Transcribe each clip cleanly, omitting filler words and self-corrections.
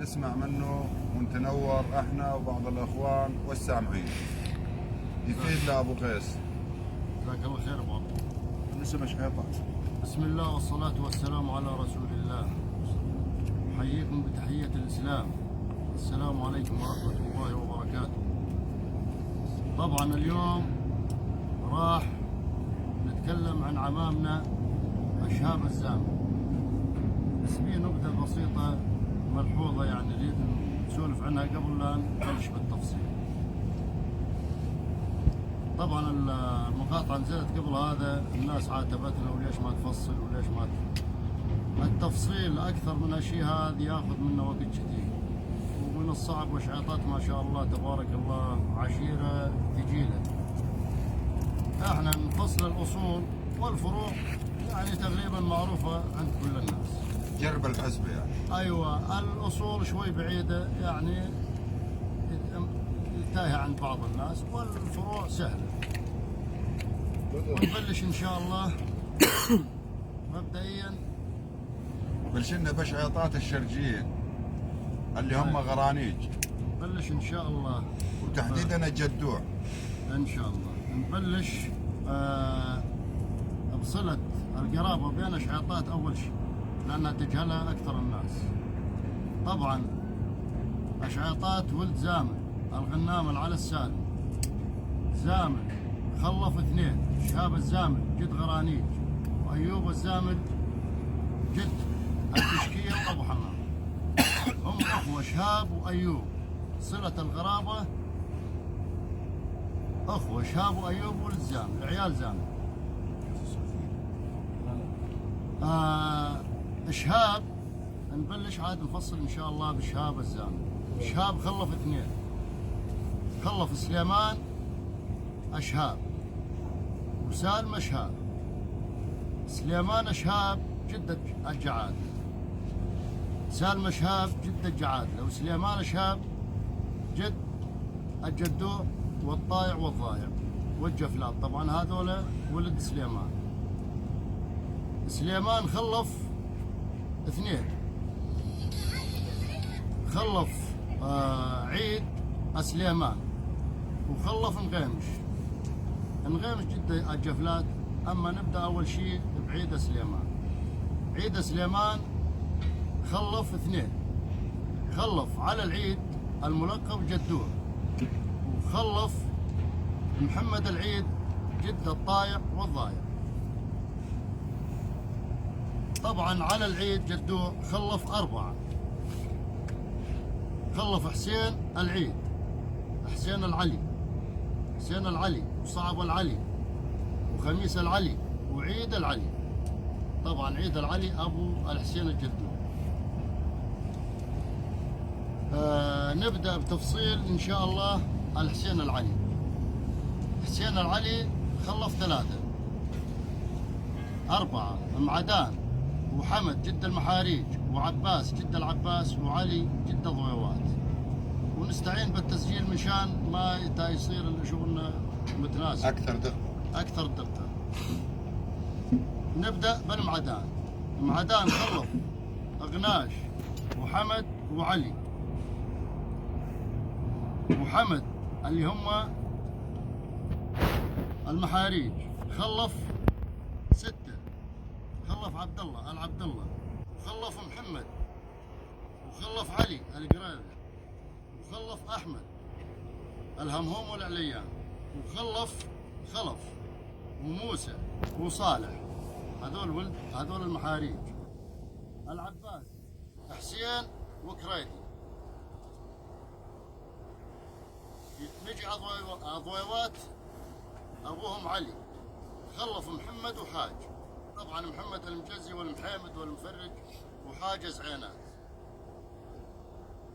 نسمع منه ونتنور احنا وبعض الاخوان والسامعين. يفيد لابو قيس. جزاك الله خير ابو عبد. نسمع شيطان. بسم الله والصلاة والسلام على رسول الله. أحييكم بتحية الإسلام. السلام عليكم ورحمة الله وبركاته. طبعا اليوم راح نتكلم عن عمامنا أشهاب الزامل، بس في نقطة بسيطة ملحوظة يعني نريد نسولف عنها قبل لا نبلش بالتفصيل. طبعا المقاطعة نزلت قبل هذا الناس عاتبتنا وليش ما تفصل وليش ما التفصيل أكثر من هالشيء هذا ياخذ منا وقت كثير، ومن الصعب وشعطات ما شاء الله تبارك الله عشيرة ثقيلة. احنا نفصل الأصول والفروع يعني تقريبا معروفة عند كل الناس. جرب الحسبة يعني. ايوه الأصول شوي بعيدة يعني تايهة عند بعض الناس، والفروع سهلة. ونبلش إن شاء الله. مبدئيا بلشنا بشعيطات الشرجيين اللي هم غرانيج، نبلش إن شاء الله، وتحديدا الجدوع. إن شاء الله نبلش بصلة القرابة بين الشعيطات أول شيء، لأنها تجهلها أكثر الناس. طبعا الشعيطات ولد زامل الغنام العلى السالم، زامل خلف اثنين، شهاب الزامل جد غرانيج، وأيوب الزامل جد الكشكية وأبو حمام. هم أخوة شهاب وأيوب، صلة الغرابة أخوة شهاب وأيوب ولد زامل، عيال زامل. شهاب نبلش عاد نفصل إن شاء الله بشهاب الزامل. شهاب خلف اثنين، خلف سليمان أشهاب وسالم أشهاب. سليمان أشهاب جدة الجعاد، سالم أشهاب جدة الجعادلة، وسليمان أشهاب جد الجدوع والطايع والضايع والجفلات. طبعا هذول ولد سليمان. سليمان خلف اثنين، خلف عيد سليمان، وخلف نغيمش. نغيمش جدة الجفلات. أما نبدأ أول شيء بعيد سليمان. عيد سليمان خلف اثنين، خلف على العيد الملقب جدوع، وخلف محمد العيد جد الطايع والضايع. طبعا على العيد جدوع خلف أربعة، خلف حسين العيد، حسين العلي، حسين العلي، وصعب العلي، وخميس العلي، وعيد العلي. طبعا عيد العلي أبو الحسين الجدوع. نبدأ بتفصيل إن شاء الله. الحسين العلي، حسين العلي خلف ثلاثة، أربعة، معدان وحمد جد المحاريج، وعباس جد العباس، وعلي جد الضويوات. ونستعين بالتسجيل مشان ما يصير شغلنا متناسب أكثر دقة. نبدأ بالمعدان. معدان خلف أغناش وحمد وعلي، وحمد اللي هم المحاريج خلف ستة، خلف عبد الله العبد الله، وخلف محمد، وخلف علي القريبي، وخلف أحمد الهمهوم والعليان، وخلف خلف وموسى وصالح. هذول ولد هذول المحاريج. العباس حسين وكريدي. نجي عضويوات أبوهم علي، خلف محمد وحاج. طبعا محمد المجزي والمحامد والمفرج وحاجز عينات.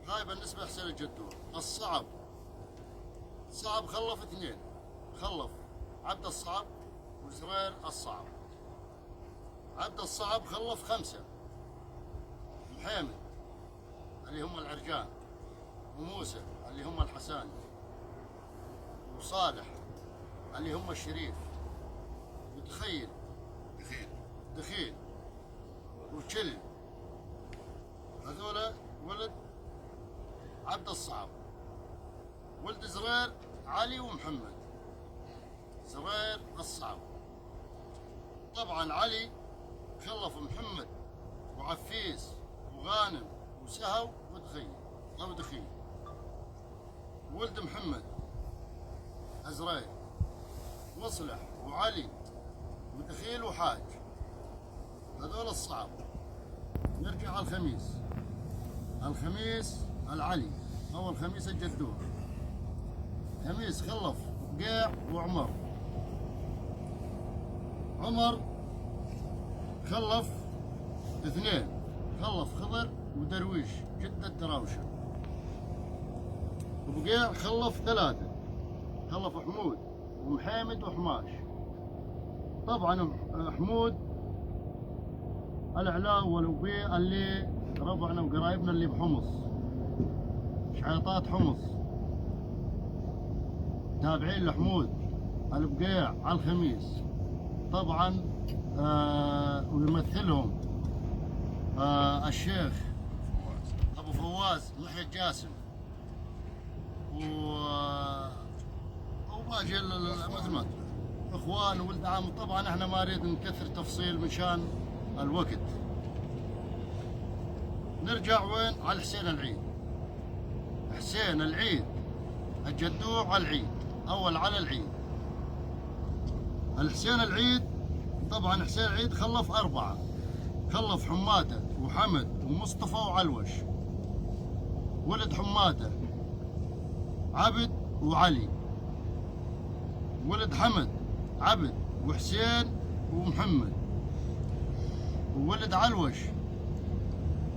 هاي بالنسبة لحسين الجدوع. الصعب، صعب خلف اثنين، خلف عبد الصعب وزرير الصعب. عبد الصعب خلف خمسة، محامد اللي هم العرجان، وموسى اللي هم الحساني، وصالح اللي هم الشريف، وتخيل دخيل وشل. هذول ولد عبد الصعب. ولد زرير علي ومحمد. زرير الصعب. طبعا علي خلف محمد وعفيس وغانم وسهو ودخيل. ولد محمد أزرير وصلح وعلي ودخيل وحاج، هذول الصعب. نرجع على الخميس. الخميس العلي أو الخميس الجدون. خميس خلف بقيع وعمر. عمر خلف اثنين، خلف خضر ودرويش جد الدراوشة. وبقيع خلف ثلاثة، خلف حمود ومحامد وحماش. طبعا حمود العلاء والوبي اللي ربعنا وقرايبنا اللي بحمص، شعيطات حمص، تابعين لحمود. البقيع على الخميس طبعا ويمثلهم الشيخ ابو فواز محي الجاسم وباقي مثل ما اخوان وولد عم. طبعا احنا ما نريد نكثر تفصيل مشان الوقت. نرجع وين؟ على حسين العيد. حسين العيد الجدوع على العيد، اول على العيد. الحسين العيد طبعا حسين العيد خلف أربعة، خلف حماته وحمد ومصطفى وعلوش. ولد حماته عبد وعلي. ولد حمد عبد وحسين ومحمد. وولد علوش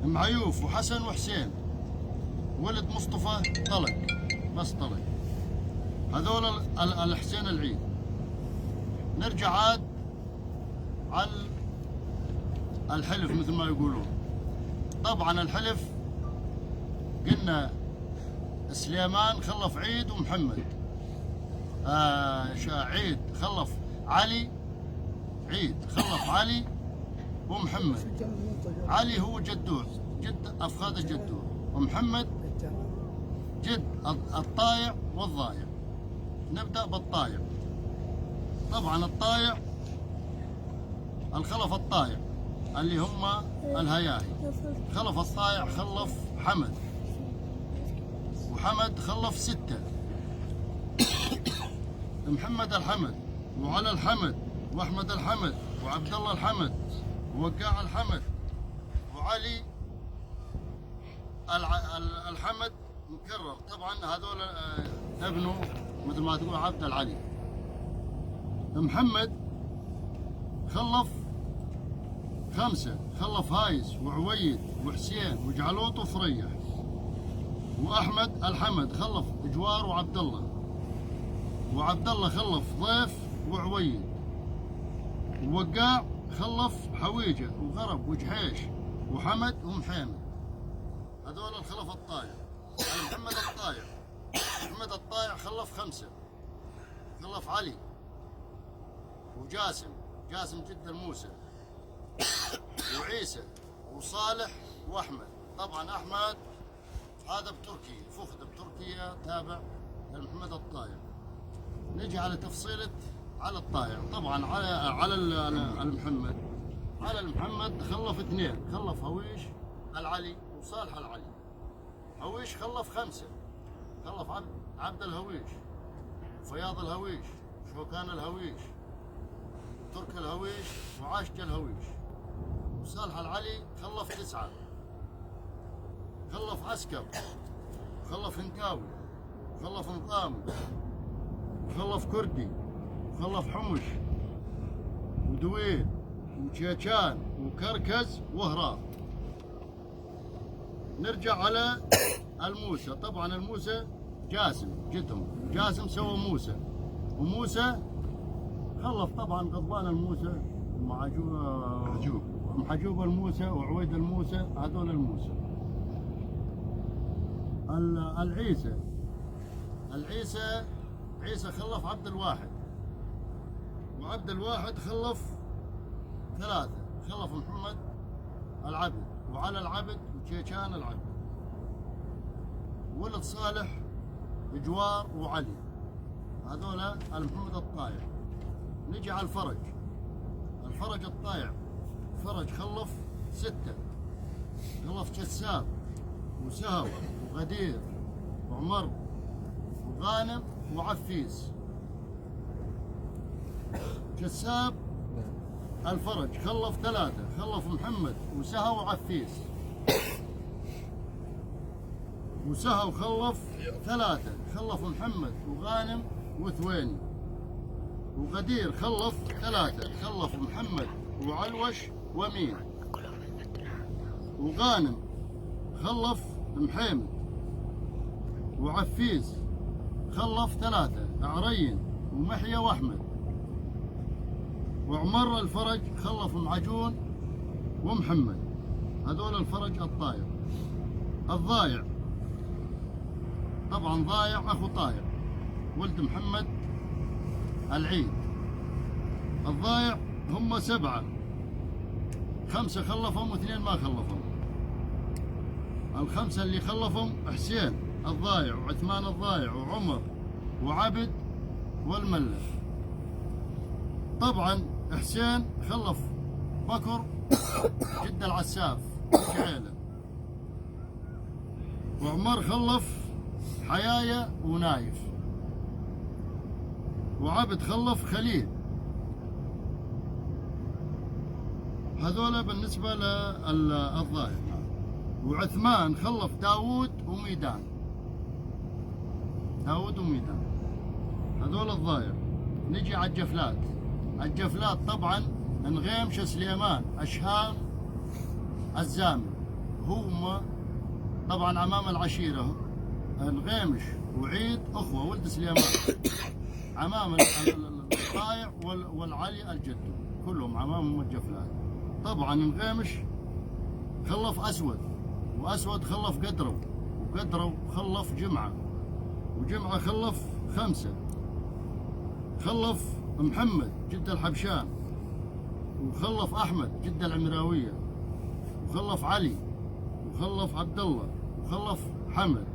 معيوف وحسن وحسين. ولد مصطفى طلق، بس طلق. هذول الحسين العيد. نرجع عاد على الحلف مثل ما يقولون. طبعا الحلف قلنا سليمان خلف عيد ومحمد. عيد خلف علي، عيد خلف علي ومحمد. علي هو جدوع، جد أفخاذ الجدوع، ومحمد جد الطايع والضايع. نبدأ بالطايع. طبعا الطايع الخلف الطايع اللي هم الهياهي. خلف الطايع خلف حمد، وحمد خلف 6. محمد الحمد وعلى الحمد واحمد الحمد وعبد الله الحمد ووقاع الحمد وعلي الحمد مكرر. طبعا هذول ابنه مثل ما تقول عبد العلي. محمد خلف 5، خلف هايس وعويد وحسين وجعلوط وفريح. واحمد الحمد خلف جوار وعبد الله. وعبد الله خلف ضيف وعويد. ووقاع خلف حويجه وغرب وجحيش وحمد ومحامد. هذول الخلف الطايع. محمد الطايع، محمد الطايع خلف 5، خلف علي وجاسم، جاسم جد الموسى، وعيسى وصالح واحمد. طبعا احمد هذا بتركيا، فخذ بتركيا تابع لمحمد الطايع. نجي على تفصيلة على الطايع. طبعا على المحمد، على المحمد خلف 2، خلف هويش العلي وصالح العلي. هويش خلف 5، خلف عبد الهويش، فياض الهويش، شوكان الهويش، ترك الهويش، وعاشق الهويش. وصالح العلي خلف 9، خلف عسكر، خلف هنكاوي، خلف نظامي، خلف كردي، خلف حمش ودويل وشيشان وكركز وهراب. نرجع على الموسى. طبعا الموسى جاسم جدهم، جاسم سوى موسى، وموسى خلف طبعا غضبان الموسى محجوب الموسى وعويد الموسى. هذول الموسى. عيسى خلف عبد الواحد، وعبد الواحد خلف 3، خلف محمد العبد وعلى العبد وشيشان العبد. ولد صالح جوار وعلي، هذولا المحمد الطايع. نجي على الفرج. الفرج الطايع فرج خلف 6، خلف جساب وسهو وغدير وعمر وغانم وعفيس. جساب الفرج خلف 3، خلف محمد وسهو وعفيس. وسهو خلف 3، خلف محمد وغانم وثويني. وغدير خلف 3، خلف محمد وعلوش ومين. وغانم خلف محمد. وعفيس خلف 3، عرين ومحيا واحمد. وعمر الفرج خلف معجون ومحمد. هذول الفرج الطايع. الضايع طبعا ضايع اخو طايع، ولد محمد العيد. الضايع هم 7، 5 خلفهم و2 ما خلفهم. ال5 اللي خلفهم حسين الضايع وعثمان الضايع وعمر وعبد والملح. طبعا حسين خلف بكر جد العساف جعيله. وعمر خلف حيايا ونايف. وعبد خلف خليل. هذولا بالنسبة للضايع. وعثمان خلف داود وميدان. داود وميدان هذول الضايع. نجي على الجفلات. الجفلات طبعا نغيمش سليمان أشهام الزامل، هم طبعا أمام العشيرة. نغيمش وعيد أخوة ولد سليمان، عمام الطايع والعلي الجد، كلهم عمامهم الجفلات. طبعا نغيمش خلف أسود، وأسود خلف قدرو، وقدرو خلف جمعة، وجمعة خلف 5، خلف محمد جد الحبشان، وخلف أحمد جد العمراوية، وخلف علي، وخلف عبد الله، وخلف حمد.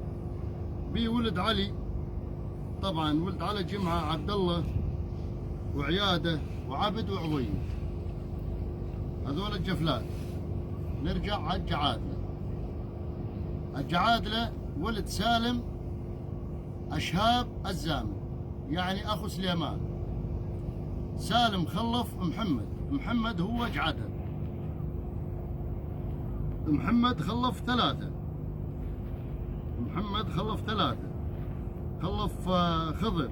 بي ولد علي طبعا ولد علي جمعة عبد الله وعيادة وعبد وعويد. هذول الجفلات. نرجع على الجعادلة. الجعادلة ولد سالم أشهاب الزامل، يعني أخو سليمان. سالم خلف محمد، محمد هو جعدل. محمد خلف 3، محمد خلف 3، خلف خضر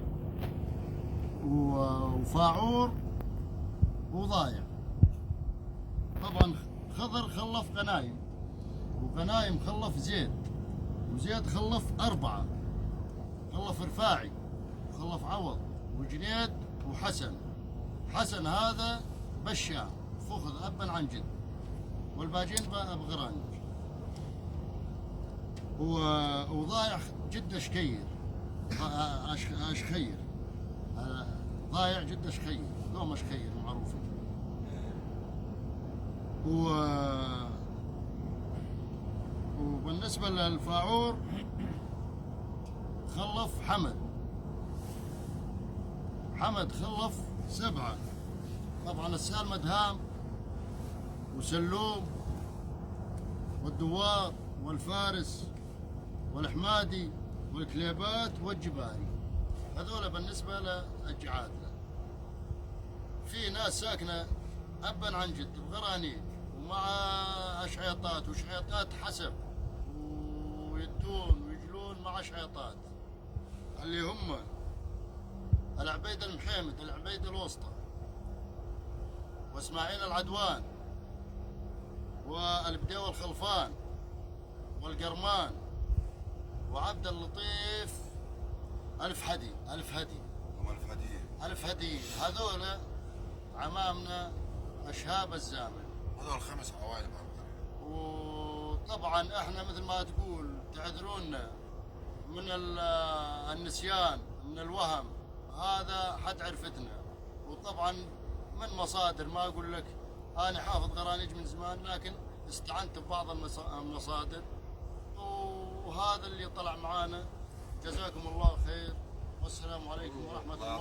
وفاعور وضايع. طبعا خضر خلف غنايم، وغنايم خلف زيد، وزيد خلف 4، خلف رفاعي وخلف عوض وجنيد وحسن. حسن هذا بالشام فخذ أبا عن جد، والباجين بغرانج. وضايع جد شكير، أشخير. ضايع جد شخير، لو شخير معروفة. وبالنسبة للفاعور خلف حمد. حمد خلف 7، طبعا السالمة دهام وسلوم والدوار والفارس والحمادي والكليبات والجباري. هذول بالنسبة للجعادلة. في ناس ساكنة أبا عن جد بغرانيق ومع أشعيطات وشعيطات حسب، ويدون ويجلون مع شعيطات، اللي هم العبيد المحيمد، العبيد الوسطى، واسماعيل العدوان، والبديوة الخلفان، والقرمان، وعبد اللطيف ألف هدي. ألف هدي هذول عمامنا أشهاب الزامل. هذول 5 عوائل. وطبعا احنا مثل ما تقول تعذرونا من النسيان، من الوهم، هذا حد عرفتنا. وطبعا من مصادر، ما اقول لك انا حافظ غرانيج من زمان، لكن استعنت ببعض المصادر وهذا اللي طلع معانا. جزاكم الله خير، والسلام عليكم ورحمة الله